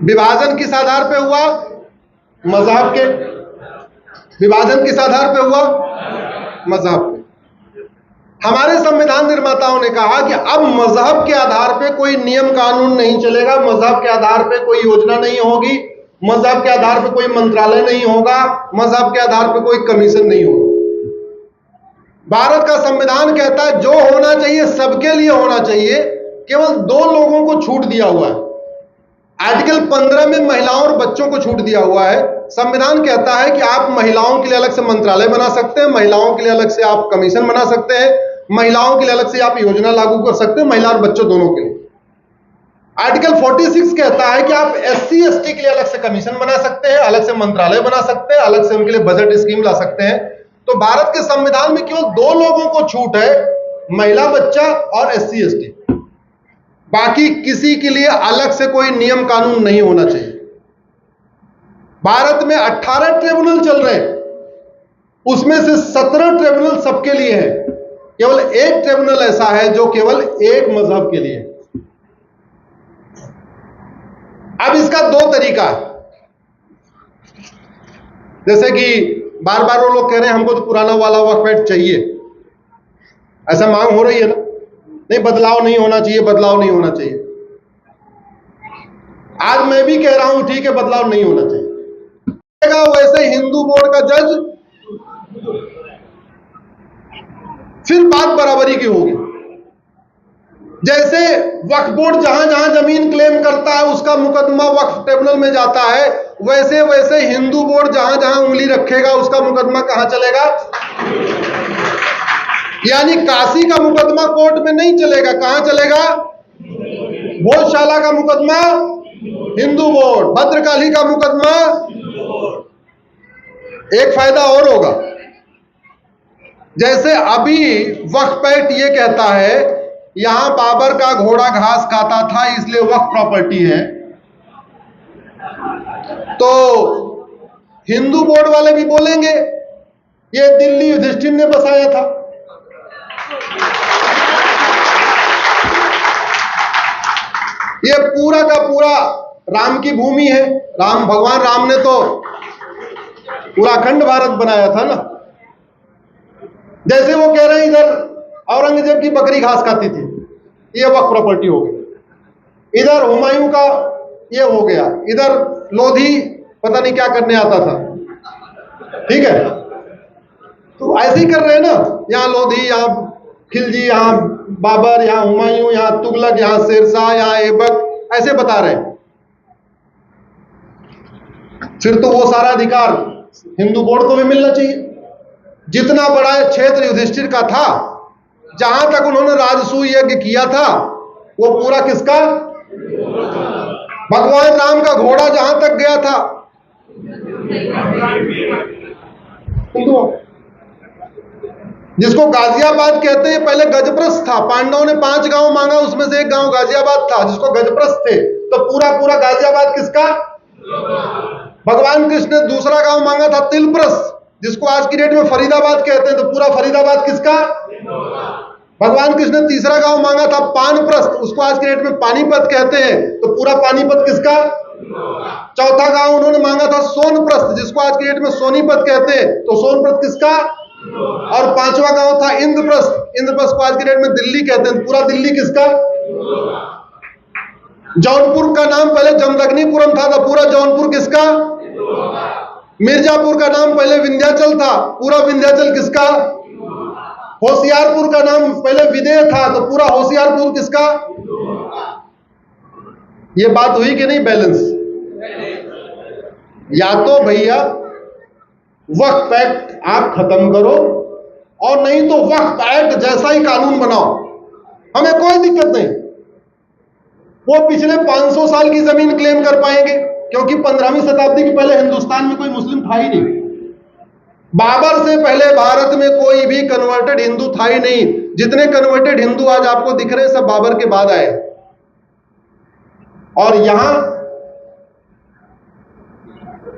विभाजन किस आधार पे हुआ? मजहब के। विभाजन किस आधार पे हुआ? मजहब पे। हमारे संविधान निर्माताओं ने कहा कि अब मजहब के आधार पे कोई नियम कानून नहीं चलेगा, मजहब के आधार पे कोई योजना नहीं होगी, मजहब के आधार पे कोई मंत्रालय नहीं होगा, मजहब के आधार पे कोई कमीशन नहीं होगा। भारत का संविधान कहता है जो होना चाहिए सबके लिए होना चाहिए, केवल 2 लोगों को छूट दिया हुआ है। आर्टिकल 15 में महिलाओं और बच्चों को छूट दिया हुआ है। संविधान कहता है कि आप महिलाओं के लिए अलग से मंत्रालय बना सकते हैं, महिलाओं के लिए अलग से आप कमीशन बना सकते हैं, महिलाओं के लिए अलग से आप योजना लागू कर सकते हैं, महिला और बच्चों दोनों के लिए। आर्टिकल 46 कहता है कि आप SC ST के लिए अलग से कमीशन बना सकते हैं, अलग से मंत्रालय बना सकते हैं, अलग से उनके लिए बजट स्कीम ला सकते हैं। तो भारत के संविधान में केवल 2 लोगों को छूट है, महिला, बच्चा और SC ST। बाकी किसी के लिए अलग से कोई नियम कानून नहीं होना चाहिए। भारत में 18 ट्रिब्यूनल चल रहे हैं, उसमें से 17 ट्रिब्यूनल सबके लिए है, केवल 1 ट्रिब्यूनल ऐसा है जो केवल एक मजहब के लिए है। अब इसका 2 तरीका है। जैसे कि बार बार वो लोग कह रहे हैं हमको तो पुराना वाला वक्फ एक्ट चाहिए, ऐसा मांग हो रही है ना, नहीं बदलाव नहीं होना चाहिए, बदलाव नहीं होना चाहिए। आज मैं भी कह रहा हूं ठीक है बदलाव नहीं होना चाहिए। वैसे हिंदू बोर्ड का जज फिर बात बराबरी की होगी। जैसे वक्फ बोर्ड जहां जहां जमीन क्लेम करता है उसका मुकदमा वक्फ ट्रिब्यूनल में जाता है, वैसे वैसे हिंदू बोर्ड जहां जहां उंगली रखेगा उसका मुकदमा कहां चलेगा? यानी काशी का मुकदमा कोर्ट में नहीं चलेगा, कहां चलेगा? भोजशाला का मुकदमा हिंदू बोर्ड, भद्रकाली का मुकदमा। एक फायदा और होगा, जैसे अभी वक्फ एक्ट ये कहता है यहां बाबर का घोड़ा घास खाता था इसलिए वक्फ प्रॉपर्टी है, तो हिंदू बोर्ड वाले भी बोलेंगे ये दिल्ली युधिष्ठिर ने बसाया था। ये पूरा का पूरा राम की भूमि है, भगवान राम ने तो पूरा अखंड भारत बनाया था ना। जैसे वो कह रहे हैं इधर औरंगजेब की बकरी घास खाती थी, ये वक्फ प्रॉपर्टी हो गई, इधर हुमायूं का ये हो गया, इधर लोधी पता नहीं क्या करने आता था, ठीक है। तो ऐसे ही कर रहे हैं ना, यहां लोधी, यहां खिलजी, यहां बाबर, यहां हुमायूं, यहां तुगलक, यहां शेरशाह, यहां ऐबक, ऐसे बता रहे हैं। फिर तो वो सारा अधिकार हिंदू बोर्ड को भी मिलना चाहिए। जितना बड़ा क्षेत्र युधिष्ठिर का था, जहां तक उन्होंने राजसूय यज्ञ किया था वो पूरा किसका? भगवान राम का घोड़ा जहां तक गया था हिंदुओं। जिसको गाजियाबाद कहते हैं, पहले गजप्रस्थ था, पांडवों ने 5 गांव मांगा, उसमें से एक गांव गाजियाबाद था जिसको गजप्रस्थ थे, तो पूरा पूरा गाजियाबाद किसका? भगवान कृष्ण ने दूसरा गांव मांगा था तिलप्रस्थ, जिसको आज की डेट में फरीदाबाद कहते हैं, तो पूरा फरीदाबाद किसका? भगवान कृष्ण ने तीसरा गांव मांगा था पानप्रस्थ, उसको आज की डेट में पानीपत कहते हैं, तो पूरा पानीपत किसका? चौथा गांव उन्होंने मांगा था सोनप्रस्थ, जिसको आज की डेट में सोनीपत कहते हैं, तो सोनप्रस्थ किसका? और 5वां गांव था इंद्रप्रस्थ, इंद्रप्रस्थ को आज की डेट में दिल्ली कहते हैं, पूरा दिल्ली किसका? जौनपुर का नाम पहले जमदग्निपुरम था, तो पूरा जौनपुर किसका? मिर्जापुर का नाम पहले विंध्याचल था, पूरा विंध्याचल किसका? होशियारपुर का नाम पहले विदेह था, तो पूरा होशियारपुर किसका? ये बात हुई कि नहीं बैलेंस? या तो भैया वक्फ एक्ट आप खत्म करो, और नहीं तो वक्फ एक्ट जैसा ही कानून बनाओ, हमें कोई दिक्कत नहीं। वो पिछले 500 साल की जमीन क्लेम कर पाएंगे, क्योंकि 15वीं शताब्दी के पहले हिंदुस्तान में कोई मुस्लिम था ही नहीं। बाबर से पहले भारत में कोई भी कन्वर्टेड हिंदू था ही नहीं। जितने कन्वर्टेड हिंदू आज आपको दिख रहे हैं सब बाबर के बाद आए। और यहां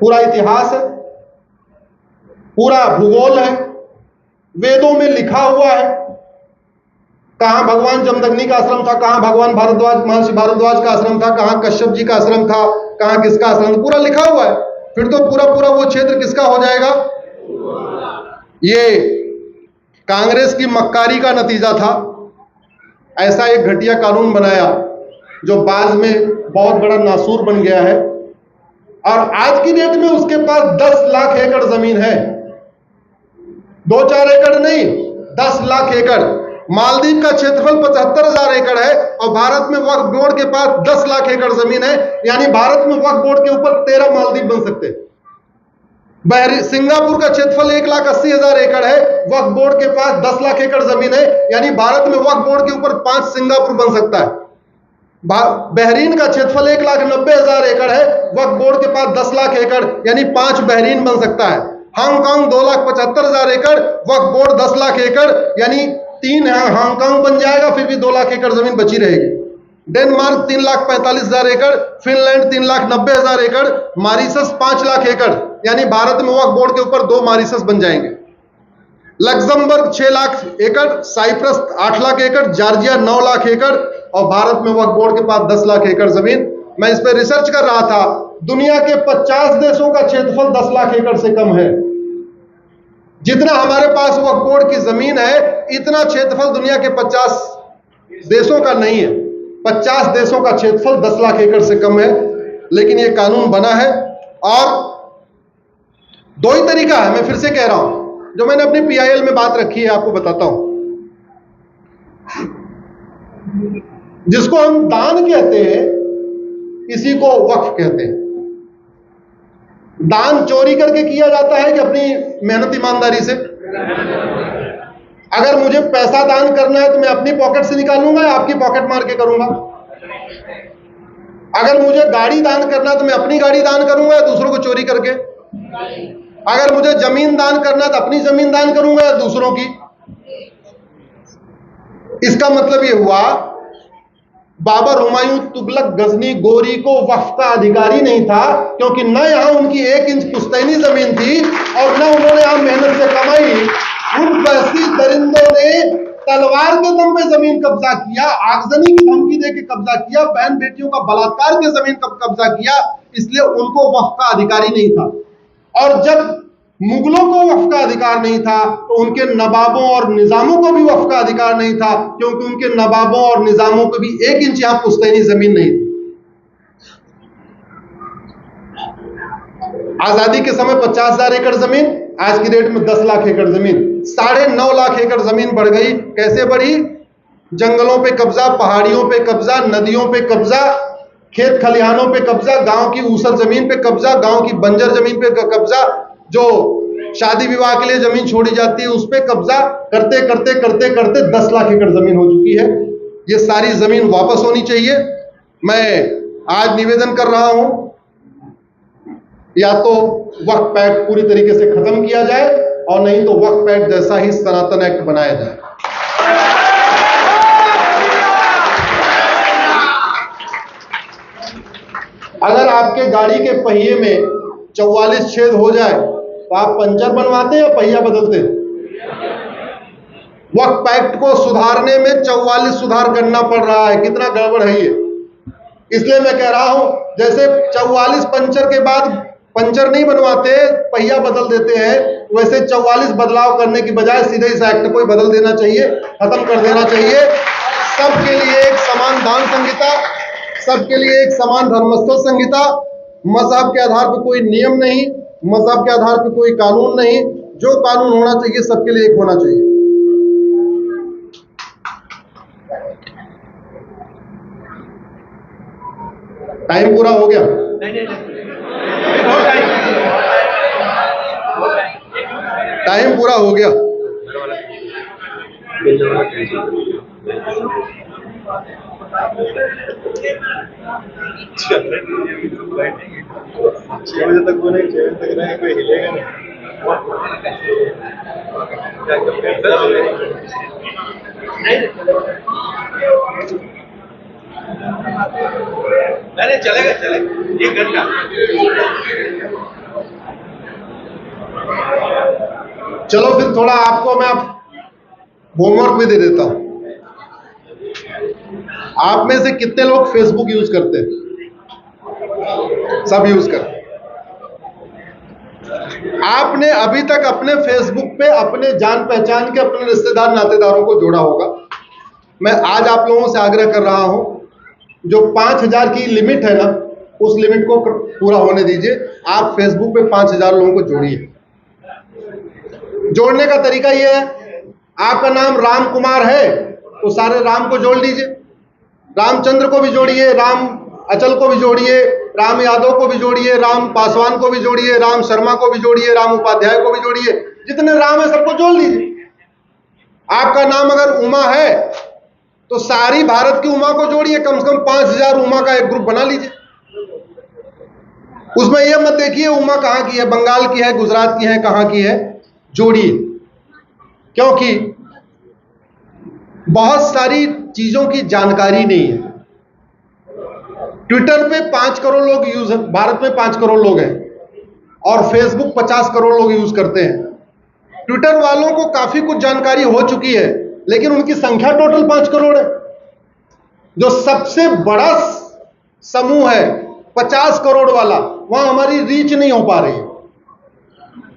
पूरा इतिहास है, पूरा भूगोल है, वेदों में लिखा हुआ है कहां भगवान जमदग्नि का आश्रम था, कहां भगवान भारद्वाज, महर्षि भारद्वाज का आश्रम था, कहां कश्यप जी का आश्रम था, कहां किसका आसन, पूरा लिखा हुआ है। फिर तो पूरा पूरा वो क्षेत्र किसका हो जाएगा। ये कांग्रेस की मक्कारी का नतीजा था। ऐसा एक घटिया कानून बनाया जो बाद में बहुत बड़ा नासूर बन गया है, और आज की डेट में उसके पास 10 लाख एकड़ जमीन है। 2-4 एकड़ नहीं, 10 लाख एकड़। मालदीव का क्षेत्रफल 75,000 एकड़ है और भारत में वक्फ बोर्ड के पास 10 लाख एकड़ जमीन है। यानी भारत में वक्फ बोर्ड के ऊपर 13 मालदीव बन सकते हैं। सिंगापुर का क्षेत्रफल 1,80,000 एकड़ है, वक्फ बोर्ड के पास 10 लाख एकड़ जमीन है। यानी भारत में वक्फ बोर्ड के ऊपर 5 सिंगापुर बन सकता है। बहरीन का क्षेत्रफल 1,90,000 एकड़ है, वक्फ बोर्ड के पास 10 लाख एकड़, यानी 5 बहरीन बन सकता है। हांगकांग 2,75,000 एकड़, वक्फ बोर्ड 10 लाख एकड़, यानी 3 हांगकांग बन जाएगा, फिर भी 2 लाख एकड़ जमीन बची रहेगी। डेनमार्क 3,45,000 एकड़, फिनलैंड 3,90,000 एकड़, मॉरिशस 5 लाख एकड़, यानी भारत में वक्फ बोर्ड के ऊपर 2 मॉरिशस बन जाएंगे। लग्जमबर्ग 6 लाख एकड़, साइप्रस 8 लाख एकड़, जॉर्जिया 9 लाख एकड़, और भारत में वक्फ बोर्ड के पास 10 लाख एकड़ जमीन। मैं इस पर रिसर्च कर रहा था, दुनिया के 50 देशों का क्षेत्रफल 10 लाख एकड़ से कम है। जितना हमारे पास वक्फ बोर्ड की जमीन है, इतना क्षेत्रफल दुनिया के 50 देशों का नहीं है। 50 देशों का क्षेत्रफल 10 लाख एकड़ से कम है, लेकिन यह कानून बना है। और 2 ही तरीका है, मैं फिर से कह रहा हूं, जो मैंने अपनी PIL में बात रखी है, आपको बताता हूं। जिसको हम दान कहते हैं, इसी को वक्फ कहते हैं। दान चोरी करके किया जाता है कि अपनी मेहनत ईमानदारी से? अगर मुझे पैसा दान करना है तो मैं अपनी पॉकेट से निकालूंगा या आपकी पॉकेट मार के करूंगा? अगर मुझे गाड़ी दान करना है तो मैं अपनी गाड़ी दान करूंगा या दूसरों को चोरी करके? अगर मुझे जमीन दान करना है तो अपनी जमीन दान करूंगा या दूसरों की? इसका मतलब यह हुआ, बाबर, हुमायूं, तुगलक, गजनी, गोरी को वक्फ का अधिकारी नहीं था, क्योंकि न यहां उनकी 1 इंच पुश्तैनी जमीन थी और न उन्होंने यहां मेहनत से कमाई। उन पैसी दरिंदों ने तलवार के दम पे जमीन कब्जा किया, आगजनी की धमकी देके कब्जा किया, बहन बेटियों का बलात्कार के जमीन कब्जा किया, इसलिए उनको वक्फ का अधिकारी नहीं था। और जब मुगलों को वक्फ का अधिकार नहीं था तो उनके नवाबों और निजामों को भी वक्फ का अधिकार नहीं था, क्योंकि उनके नवाबों और निजामों को भी 1 इंच यहां पुश्तैनी जमीन नहीं थी। आजादी के समय 50,000 एकड़ जमीन, आज की डेट में 10 लाख एकड़ जमीन, 9.5 लाख एकड़ जमीन बढ़ गई। कैसे बढ़ी? जंगलों पे कब्जा, पहाड़ियों पे कब्जा, नदियों पे कब्जा, खेत खलिहानों पे कब्जा, गांव की ऊसर जमीन पे कब्जा, गांव की बंजर जमीन पे कब्जा, जो शादी विवाह के लिए जमीन छोड़ी जाती है उस पे कब्जा करते करते करते करते 10 लाख एकड़ जमीन हो चुकी है। ये सारी जमीन वापस होनी चाहिए। मैं आज निवेदन कर रहा हूं, या तो वक्फ एक्ट पूरी तरीके से खत्म किया जाए और नहीं तो वक्फ एक्ट जैसा ही सनातन एक्ट बनाया जाए। अगर आपके गाड़ी के पहिए में 44 छेद हो जाए तो आप पंचर बनवाते या पहिया बदलते? वक्फ एक्ट को सुधारने में 44 सुधार करना पड़ रहा है। कितना गड़बड़ है ये। इसलिए मैं कह रहा हूं, जैसे 44 पंचर के बाद पंचर नहीं बनवाते, पहिया बदल देते हैं, वैसे 44 बदलाव करने की बजाय सीधे इस एक्ट को ही बदल देना चाहिए, खत्म कर देना चाहिए। सबके लिए एक समान दान संहिता, सबके लिए एक समान धर्मस्थल संहिता, मजहब के आधार पर कोई नियम नहीं, मजहब के आधार पर कोई कानून नहीं, जो कानून होना चाहिए सबके लिए एक होना चाहिए। टाइम पूरा हो गया? टाइम पूरा हो गया। छह बजे तक बोले, 6 बजे तक रहेंगे, कोई हिलेगा नहीं। नहीं चलेगा, चलेगा 1 घंटा। चलो फिर थोड़ा आपको मैं होमवर्क भी दे देता हूं। आप में से कितने लोग फेसबुक यूज करते हैं? सब यूज करते हैं। आपने अभी तक अपने फेसबुक पे अपने जान पहचान के अपने रिश्तेदार नातेदारों को जोड़ा होगा। मैं आज आप लोगों से आग्रह कर रहा हूं, जो 5000 की लिमिट है ना, उस लिमिट को पूरा होने दीजिए। आप फेसबुक पे 5000 लोगों को जोड़िए। जोड़ने का तरीका यह है, आपका नाम राम कुमार है तो सारे राम को जोड़ लीजिए, रामचंद्र को भी जोड़िए, राम अचल को भी जोड़िए, राम यादव को भी जोड़िए, राम पासवान को भी जोड़िए, राम शर्मा को भी जोड़िए, राम उपाध्याय को भी जोड़िए। जितने राम है सबको जोड़ लीजिए। आपका नाम अगर उमा है तो सारी भारत की उमा को जोड़िए, कम से कम 5000 उमा का एक ग्रुप बना लीजिए। उसमें यह मत देखिए उमा कहां की है, बंगाल की है, गुजरात की है, कहां की है, जोड़िए। क्योंकि बहुत सारी चीजों की जानकारी नहीं है। ट्विटर पे 5 करोड़ लोग यूज है, भारत में 5 करोड़ लोग हैं, और फेसबुक 50 करोड़ लोग यूज करते हैं। ट्विटर वालों को काफी कुछ जानकारी हो चुकी है, लेकिन उनकी संख्या टोटल 5 करोड़ है। जो सबसे बड़ा समूह है 50 करोड़ वाला, वहां हमारी रीच नहीं हो पा रही है।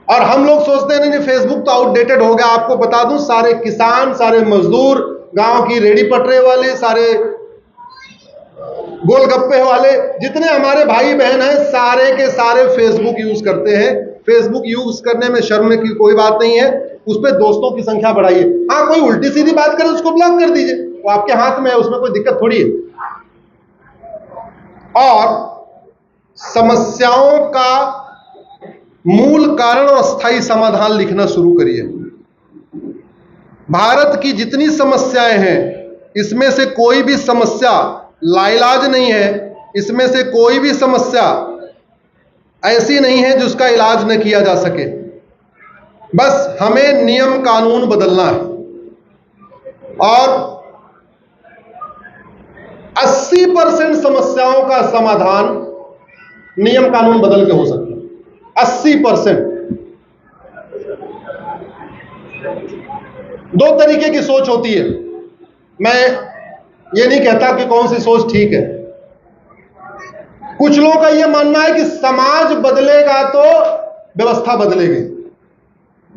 और हम लोग सोचते हैं नहीं फेसबुक तो आउटडेटेड हो गया। आपको बता दूं, सारे किसान, सारे मजदूर, गांव की रेडी पटरे वाले, सारे गोलगप्पे वाले, जितने हमारे भाई बहन हैं, सारे के सारे फेसबुक यूज करते हैं। फेसबुक यूज करने में शर्म की कोई बात नहीं है। उस पर दोस्तों की संख्या बढ़ाइए। हाँ, कोई उल्टी सीधी बात करे उसको ब्लॉक कर दीजिए, वो आपके हाथ में है, उसमें कोई दिक्कत थोड़ी है। और समस्याओं का मूल कारण और स्थायी समाधान लिखना शुरू करिए। भारत की जितनी समस्याएं हैं, इसमें से कोई भी समस्या लाइलाज नहीं है। इसमें से कोई भी समस्या ऐसी नहीं है जिसका इलाज न किया जा सके। बस हमें नियम कानून बदलना है, और 80% समस्याओं का समाधान नियम कानून बदल के हो सकता है। 80%। दो तरीके की सोच होती है। मैं ये नहीं कहता कि कौन सी सोच ठीक है। कुछ लोगों का यह मानना है कि समाज बदलेगा तो व्यवस्था बदलेगी।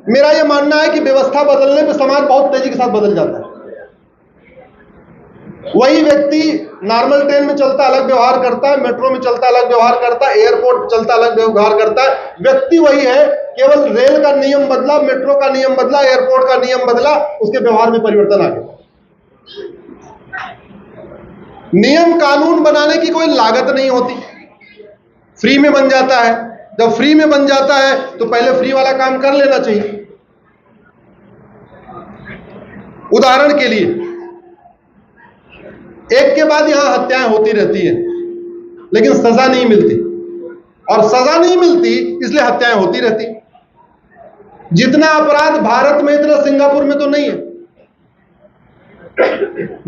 मेरा यह मानना है कि व्यवस्था बदलने पे समाज बहुत तेजी के साथ बदल जाता है। वही व्यक्ति नॉर्मल ट्रेन में चलता अलग व्यवहार करता है, मेट्रो में चलता अलग व्यवहार करता है, एयरपोर्ट पे चलता अलग व्यवहार करता है। व्यक्ति वही है, केवल रेल का नियम बदला, मेट्रो का नियम बदला, एयरपोर्ट का नियम बदला, उसके व्यवहार में परिवर्तन आ गया। नियम कानून बनाने की कोई लागत नहीं होती, फ्री में बन जाता है। जब फ्री में बन जाता है तो पहले फ्री वाला काम कर लेना चाहिए। उदाहरण के लिए, एक के बाद यहां हत्याएं होती रहती हैं, लेकिन सजा नहीं मिलती, और सजा नहीं मिलती इसलिए हत्याएं होती रहती। जितना अपराध भारत में इतना सिंगापुर में तो नहीं है।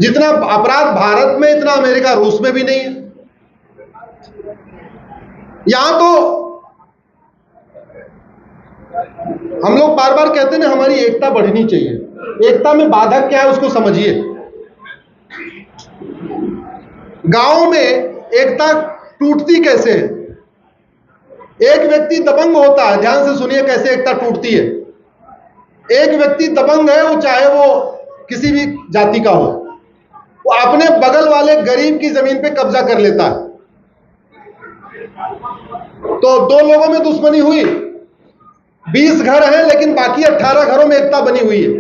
जितना अपराध भारत में इतना अमेरिका रूस में भी नहीं है। यहां तो हम लोग बार बार कहते हैं ना, हमारी एकता बढ़नी चाहिए। एकता में बाधक क्या है उसको समझिए। गांव में एकता टूटती कैसे है? एक व्यक्ति दबंग होता है, ध्यान से सुनिए कैसे एकता टूटती है। एक व्यक्ति दबंग है, वो चाहे वो किसी भी जाति का हो, वो अपने बगल वाले गरीब की जमीन पे कब्जा कर लेता है। तो दो लोगों में दुश्मनी हुई, 20 घर हैं, लेकिन बाकी 18 घरों में एकता बनी हुई है।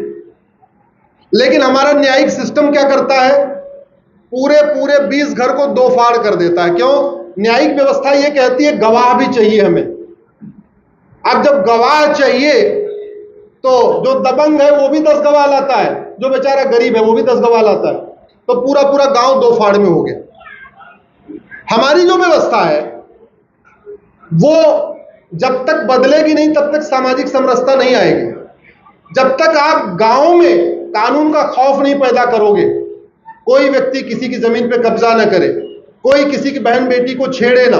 लेकिन हमारा न्यायिक सिस्टम क्या करता है? पूरे 20 घर को दो फाड़ कर देता है। क्यों? न्यायिक व्यवस्था यह कहती है गवाह भी चाहिए हमें। अब जब गवाह चाहिए तो जो दबंग है वो भी 10 गवाह लाता है, जो बेचारा गरीब है वो भी 10 गवाह लाता है, तो पूरा गांव दो फाड़ में हो गया। हमारी जो व्यवस्था है वो जब तक बदलेगी नहीं तब तक सामाजिक समरसता नहीं आएगी। जब तक आप गांव में कानून का खौफ नहीं पैदा करोगे, कोई व्यक्ति किसी की जमीन पे कब्जा न करे, कोई किसी की बहन बेटी को छेड़े ना,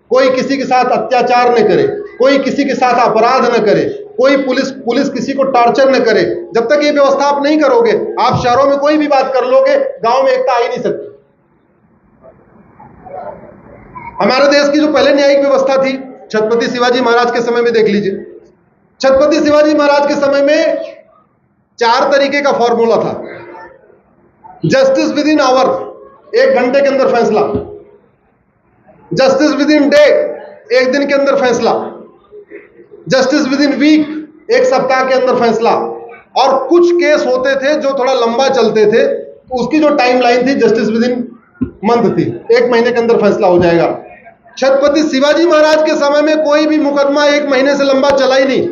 कोई किसी के साथ अत्याचार न करे, कोई किसी के साथ अपराध न करे, कोई पुलिस किसी को टॉर्चर न करे, जब तक ये व्यवस्था आप नहीं करोगे, आप शहरों में कोई भी बात कर लोगे, गांव में एकता आ ही नहीं सकती। हमारे देश की जो पहले न्यायिक व्यवस्था थी, छत्रपति शिवाजी महाराज के समय में देख लीजिए। छत्रपति शिवाजी महाराज के समय में 4 तरीके का फॉर्मूला था। जस्टिस विद इन आवर, 1 घंटे के अंदर फैसला। जस्टिस विद इन डे, 1 दिन के अंदर फैसला। जस्टिस विद इन वीक, 1 सप्ताह के अंदर फैसला। और कुछ केस होते थे जो थोड़ा लंबा चलते थे, तो उसकी जो टाइम लाइन थी जस्टिस विद इन मंथ थी, 1 महीने के अंदर फैसला हो जाएगा। छत्रपति शिवाजी महाराज के समय में कोई भी मुकदमा 1 महीने से लंबा चला ही नहीं।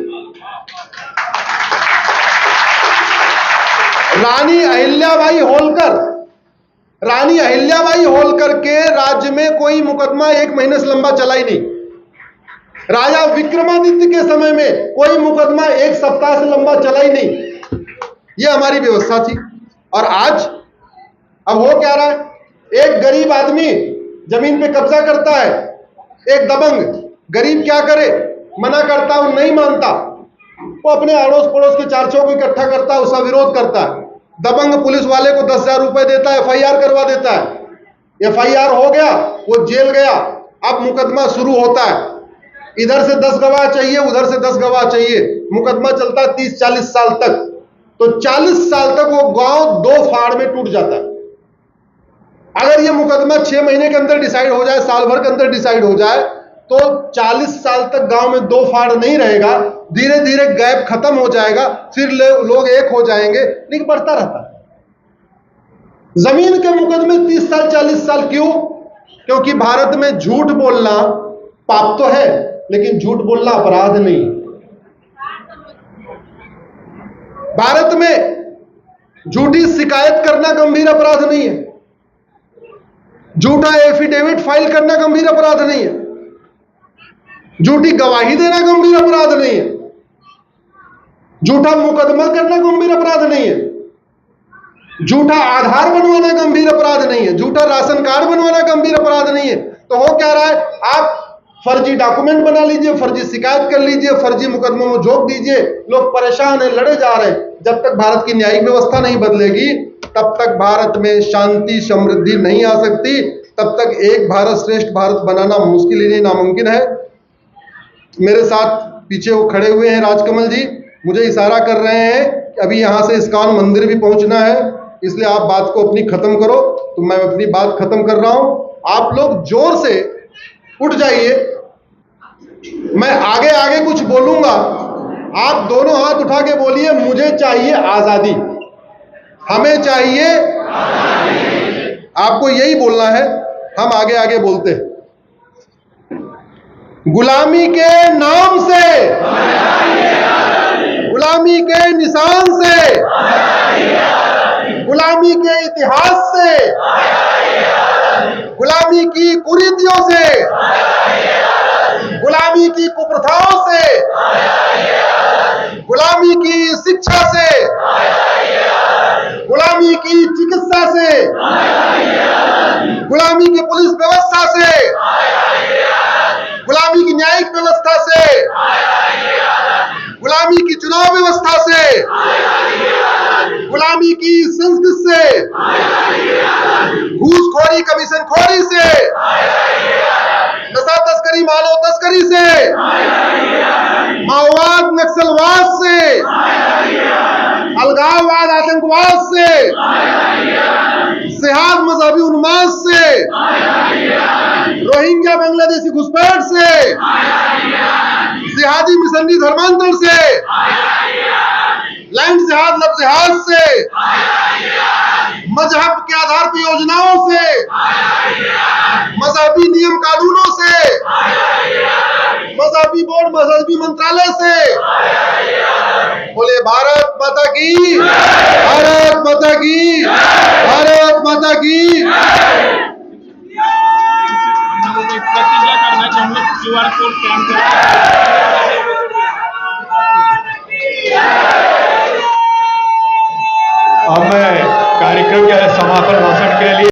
रानी अहिल्याबाई होलकर के राज्य में कोई मुकदमा 1 महीने से लंबा चला ही नहीं। राजा विक्रमादित्य के समय में कोई मुकदमा 1 सप्ताह से लंबा चला ही नहीं। यह हमारी व्यवस्था थी। और आज अब हो क्या रहा है, एक गरीब आदमी जमीन पे कब्जा करता है, एक दबंग गरीब क्या करे, मना करता है, नहीं मानता, वो अपने अड़ोस पड़ोस के 4 को इकट्ठा करता है, उसका विरोध करता है। दबंग पुलिस वाले को 10,000 रुपए देता है, FIR करवा देता है। FIR हो गया, वो जेल गया। अब मुकदमा शुरू होता है, इधर से 10 गवाह चाहिए, उधर से 10 गवाह चाहिए। मुकदमा चलता है 30-40 साल तक। तो 40 साल तक वो गांव 2 फाड़ में टूट जाता है। अगर ये मुकदमा 6 महीने के अंदर डिसाइड हो जाए, साल भर के अंदर डिसाइड हो जाए, तो 40 साल तक गांव में 2 फाड़ नहीं रहेगा। धीरे धीरे गैप खत्म हो जाएगा, फिर लोग एक हो जाएंगे, लेकिन बढ़ता रहता है। जमीन के मुकदमे 30 साल 40 साल क्यों? क्योंकि भारत में झूठ बोलना पाप तो है, लेकिन झूठ बोलना अपराध नहीं। भारत में झूठी शिकायत करना गंभीर अपराध नहीं है। झूठा एफिडेविट फाइल करना गंभीर अपराध नहीं है। झूठी गवाही देना गंभीर अपराध नहीं है। झूठा मुकदमा करना गंभीर अपराध नहीं है। झूठा आधार बनवाना गंभीर अपराध नहीं है। झूठा राशन कार्ड बनवाना गंभीर अपराध नहीं है। तो हो क्या रहा है, आप फर्जी डॉक्यूमेंट बना लीजिए, फर्जी शिकायत कर लीजिए, फर्जी मुकदमों में झोंक दीजिए, लोग परेशान हैं, लड़े जा रहे हैं। जब तक भारत की न्यायिक व्यवस्था नहीं बदलेगी, तब तक भारत में शांति समृद्धि नहीं आ सकती। तब तक एक भारत श्रेष्ठ भारत बनाना मुश्किल ही नहीं, नामुमकिन है। मेरे साथ पीछे वो खड़े हुए हैं राजकमल जी, मुझे इशारा कर रहे हैं कि अभी यहां से इस्कॉन मंदिर भी पहुंचना है, इसलिए आप बात को अपनी खत्म करो। तो मैं अपनी बात खत्म कर रहा हूं। आप लोग जोर से उठ जाइए। मैं आगे आगे कुछ बोलूंगा, आप दोनों हाथ उठा के बोलिए, मुझे चाहिए आजादी, हमें चाहिए आजादी। आपको यही बोलना है। हम आगे आगे बोलते हैं। गुलामी के नाम से, गुलामी के निशान से, गुलामी के इतिहास से, गुलामी की कुरीतियों से, गुलामी की कुप्रथाओं से, गुलामी की शिक्षा से, गुलामी की चिकित्सा से, गुलामी की पुलिस व्यवस्था से, गुलामी की न्यायिक व्यवस्था से, गुलामी की चुनाव व्यवस्था से, गुलामी की संस्कृति से, घूसखोरी कमीशनखोरी से, नशा तस्करी मानव तस्करी से, माओवाद नक्सलवाद से, अलगाववाद आतंकवाद से, जिहाद मजहबी उन्माद से, रोहिंग्या बांग्लादेशी घुसपैठ से, जिहादी मिशनरी धर्मांतर से, लैंड जिहाद लब जिहाद से, मजहब के आधार पर योजनाओं से, मजहबी नियम कानूनों से, मजहबी बोर्ड मजहबी मंत्रालय से। बोले भारत माता की, भारत माता की, भारत माता की। QR कोड स्कैन अब मैं कार्यक्रम के समापन भाषण के लिए